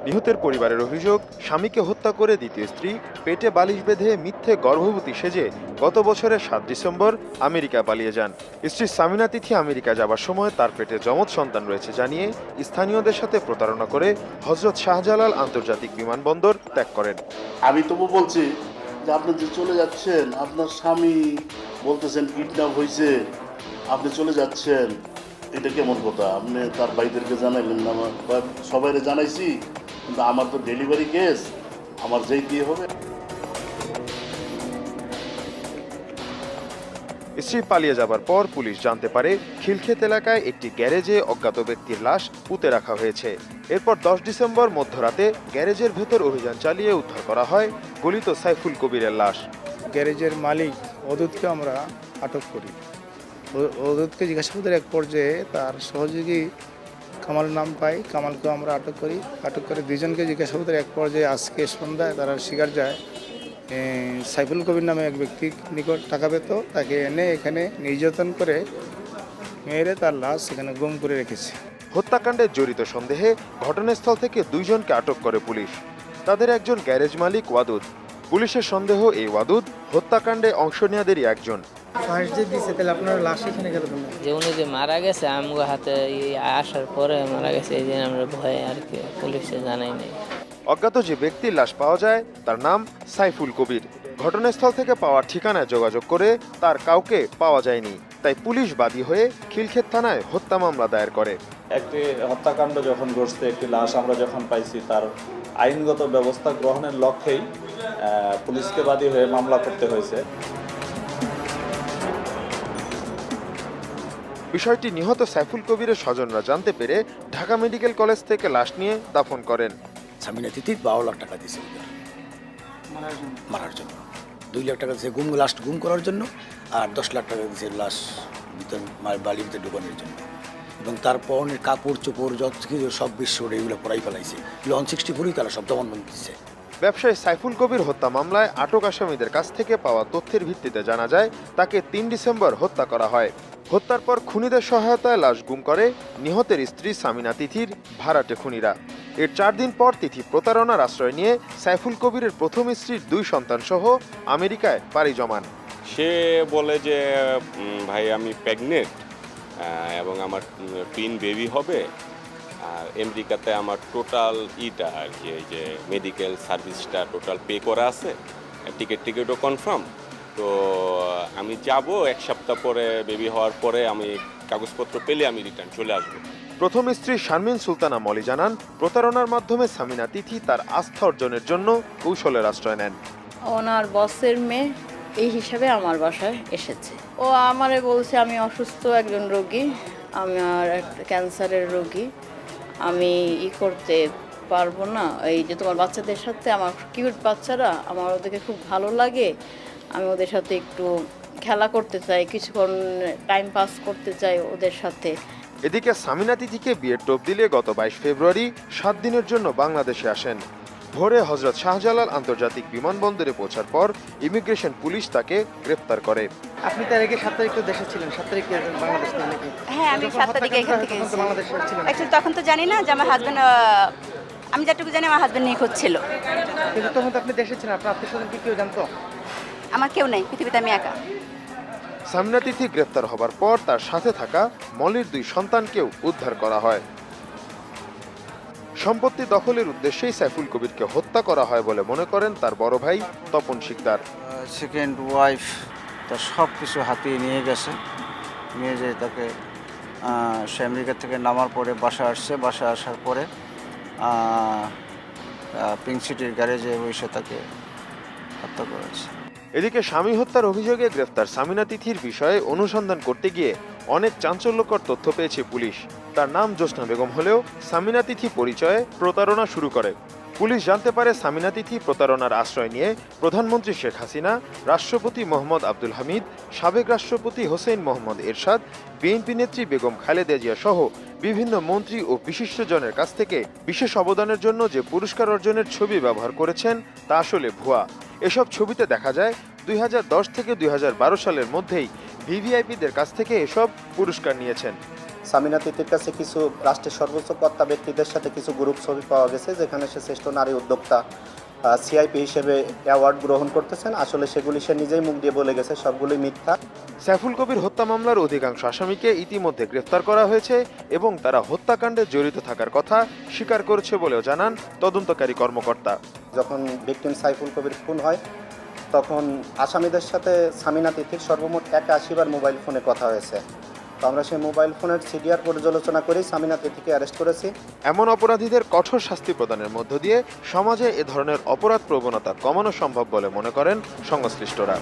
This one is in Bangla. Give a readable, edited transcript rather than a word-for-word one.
নিহতের পরিবারের অভিযোগ, স্বামীকে হত্যা করে দ্বিতীয় স্ত্রী পেটে বালিশ বেঁধে মিথ্যে গর্ভবতী সেজে গত বছরের ৭ ডিসেম্বর আমেরিকা পালিয়ে যান। স্ত্রী সামিনা তিথি আমেরিকা যাবার সময় তার পেটে যমজ সন্তান রয়েছে জানিয়ে স্থানীয়দের সাথে প্রতারণা করে হযরত শাহজালাল আন্তর্জাতিক বিমানবন্দর ত্যাগ করেন। আমি তবু বলছি যে আপনি যে চলে যাচ্ছেন, আপনার স্বামী বলতেছেন কিডন্যাপ হয়েছে, আপনি চলে যাচ্ছেন, এটা কেমন কথা? আপনি তার ভাইদেরকে জানাইলেন না? সবাইরে জানাইছি, কিন্তু আমার তো ডেলিভারি কেস, আমার যেতেই হবে। স্ত্রী পালিয়ে যাবার পর পুলিশ জানতে পারে খিলক্ষেত এলাকায় একটি গ্যারেজে অজ্ঞাত ব্যক্তির লাশ পুঁতে রাখা হয়েছে। এরপর ১০ ডিসেম্বর মধ্যরাতে গ্যারেজের ভেতর অভিযান চালিয়ে উদ্ধার করা হয় গলিত সাইফুল কবিরের লাশ। গ্যারেজের মালিক অদূতকে আমরা আটক করি। অদূতকে জিজ্ঞাসাবাদের এক পর্যায়ে তার সহযোগী কামাল নাম পাই, কামালকেও আমরা আটক করে দুজনকে জিজ্ঞাসাবাদের এক পর্যায়ে আজকে সন্ধ্যায় তারা স্বীকার যায় সাইফুল কবির নামে এক ব্যক্তির নিকট টাকা পেত, তাকে এনে এখানে নির্যাতন করে মেরে তার লাশ এখানে গুম করে রেখেছে। হত্যাকাণ্ডে জড়িত সন্দেহে ঘটনাস্থল থেকে ২ জনকে আটক করে পুলিশ। তাদের একজন গ্যারেজ মালিক ওয়াদুদ। পুলিশের সন্দেহ এই ওয়াদুদ হত্যাকাণ্ডে অংশ নেওয়াদেরই একজন। যে উনি যে মারা গেছে আমগো হাতে আসার পরে মারা গেছে, এই দিন আমরা ভয়ে আর কি পুলিশে জানাই নাই। অজ্ঞাত যে ব্যক্তির লাশ পাওয়া যায় তার নাম সাইফুল কবির। ঘটনাস্থল থেকে পাওয়ার ঠিকানায় যোগাযোগ করে তার কাউকে পাওয়া যায়নি, তাই পুলিশ বাদী হয়ে খিলক্ষেত থানায় হত্যা মামলা দায়ের করে। একটি হত্যাকাণ্ড যখন ঘটছে, একটি লাশ আমরা যখন পাইছি, তার আইনগত ব্যবস্থা গ্রহণের লক্ষ্যেই পুলিশকে বাদী হয়ে মামলা করতে হয়েছে। বিষয়টি নিহত সাইফুল কবিরের স্বজনরা জানতে পেরে ঢাকা মেডিকেল কলেজ থেকে লাশ নিয়ে দাফন করেন। সামিনা তিথি ১২ লাখ টাকা দিয়েছে মারার জন্য, ২ লাখ টাকা দিয়েছে লাস্ট গুম করার জন্য, আর ১০ লাখ টাকা দিয়েছে লাশ বালির ভিতরে ঢুকানোর জন্য। এবং তার পরনের কাপড় চোপড় যত কিছু সব বিশ্ব এগুলো পড়াই ফেলাইছে। 164ই তারা সব জবানবন্দি দিচ্ছে। ব্যবসায়ী সাইফুল কবির হত্যা মামলায় আটক আসামিদের কাছ থেকে পাওয়া তথ্যের ভিত্তিতে জানা যায় তাকে ৩ ডিসেম্বর হত্যা করা হয়। হত্যার পর খুনিদের সহায়তায় লাশ গুম করে নিহতের স্ত্রী সামিনা তিথির ভাড়াটে খুনিরা। এর ৪ দিন পর তিথি প্রতারণার আশ্রয় নিয়ে সাইফুল কবিরের প্রথম স্ত্রীর ২ সন্তান সহ আমেরিকায় পাড়ি জমান। সে বলে যে ভাই আমি প্রেগনেন্ট এবং আমার টুইন বেবি হবে, আর আমেরিকাতে আমার টোটাল আর কি এই যে মেডিকেল সার্ভিসটা টোটাল পে করা আছে, টিকিটও কনফার্ম। তো আমি যাব ১ সপ্তাহ পরে, বেবি হওয়ার পরে আমি কাগজপত্র পেলে আমি রিটার্ন চলে আসবো। প্রথম স্ত্রী শারমিন সুলতানা মলি জানান, প্রতারণার মাধ্যমে সামিনা তিথি তার আস্থা অর্জনের জন্য কৌশলের আশ্রয় নেন। ওনার বসের মেয়ে এই হিসাবে আমার বাসায় এসেছে। ও আমারে বলছে আমি অসুস্থ একজন রোগী, আমার একটা ক্যান্সারের রোগী, আমি করতে পারবো না, এই যে তোমার বাচ্চাদের সাথে, আমার কিউট বাচ্চারা, আমার ওদেরকে খুব ভালো লাগে, আমি ওদের সাথে একটু খেলা করতে চাই, কিছুক্ষণ টাইম পাস করতে চাই ওদের সাথে। এদিকে সামিনা তিথিকে বিয়ের টোপ দিলে গত ২২ ফেব্রুয়ারি ৭ দিনের জন্য বাংলাদেশে আসেন। ভোরে হযরত শাহজালাল আন্তর্জাতিক বিমানবন্দরে পৌঁছার পর ইমিগ্রেশন পুলিশ তাকে গ্রেফতার করে। আপনি তার আগে ৭ তারিখ তো দেশে ছিলেন, ৭ তারিখ বাংলাদেশ থেকে নাকি? হ্যাঁ, আমি ৭ তারিখে এখান থেকে এসেছি। অ্যাকচুয়ালি তখন তো জানি না যে আমার হাজবেন্ড, আমি যেটুকু জানি আমার হাজবেন্ড নিখোঁজ ছিল। কিন্তু তখন তো আপনি দেশে ছিলেন, আপনার আত্মীয়স্বজন কি কেউ জানতো? আমার কেউ নেই, পৃথিবীতে আমি একা। সামিনা তিথি গ্রেফতার হবার পর তার সাথে থাকা মলির ২ সন্তানকেও উদ্ধার করা হয়। সম্পত্তি দখলের উদ্দেশ্যেই সাইফুল কবিরকে হত্যা করা হয় বলে মনে করেন তার বড় ভাই তপন শিকদার। সেকেন্ড ওয়াইফ তার সব কিছু হাতিয়ে নিয়ে গেছে, নিয়ে যেয়ে তাকে সে আমেরিকা থেকে নামার পরে বাসায় আসছে, বাসায় আসার পরে পিঙ্ক সিটির গ্যারেজে বসে তাকে হত্যা করেছে। এদিকে স্বামী হত্যার অভিযোগে গ্রেফতার সামিনা তিথির বিষয়ে অনুসন্ধান করতে গিয়ে অনেক চাঞ্চল্যকর তথ্য পেয়েছে পুলিশ। তার নাম জোসনা বেগম হলেও সামিনা তিথি পরিচয়ে প্রতারণা শুরু করে। পুলিশ জানতে পারে সামিনা তিথি প্রতারণার আশ্রয় নিয়ে প্রধানমন্ত্রী শেখ হাসিনা, রাষ্ট্রপতি মোহাম্মদ আব্দুল হামিদ, সাবেক রাষ্ট্রপতি হোসেন মোহাম্মদ এরশাদ, বিএনপি নেত্রী বেগম খালেদা জিয়া সহ বিভিন্ন মন্ত্রী ও বিশিষ্টজনের কাছ থেকে বিশেষ অবদানের জন্য যে পুরস্কার অর্জনের ছবি ব্যবহার করেছেন তা আসলে ভুয়া। এসব ছবিতে দেখা যায় ২০১০ থেকে ২০১২ সালের মধ্যেই ভিভিআইপিদের কাছ থেকে এসব পুরস্কার নিয়েছেন। সামিনা তিথির কাছে কিছু রাষ্ট্রের সর্বোচ্চ কর্তা ব্যক্তিদের সাথে কিছু গ্রুপ ছবি পাওয়া গেছে, যেখানে সে শ্রেষ্ঠ নারী উদ্যোক্তা সিআইপি হিসেবে অ্যাওয়ার্ড গ্রহণ করতেছেন। আসলে সেগুলি সে নিজেই মুখ দিয়ে বলে গেছে, সবগুলোই মিথ্যা। সাইফুল কবির হত্যা মামলার অধিকাংশ আসামিকে ইতিমধ্যে গ্রেফতার করা হয়েছে এবং তারা হত্যাকাণ্ডে জড়িত থাকার কথা স্বীকার করেছে বলেও জানান তদন্তকারী কর্মকর্তা। যখন ভিকটিম সাইফুল কবির খুন হয় তখন আসামিদের সাথে সামিনা তিথির সর্বমোট 81 বার মোবাইল ফোনে কথা হয়েছে। তো আমরা সেই মোবাইল ফোনের সিডিআর পর্যালোচনা করেই সামিনা তিথিকে অ্যারেস্ট করেছি। এমন অপরাধীদের কঠোর শাস্তি প্রদানের মধ্য দিয়ে সমাজে এ ধরনের অপরাধ প্রবণতা কমানো সম্ভব বলে মনে করেন সংশ্লিষ্টরা।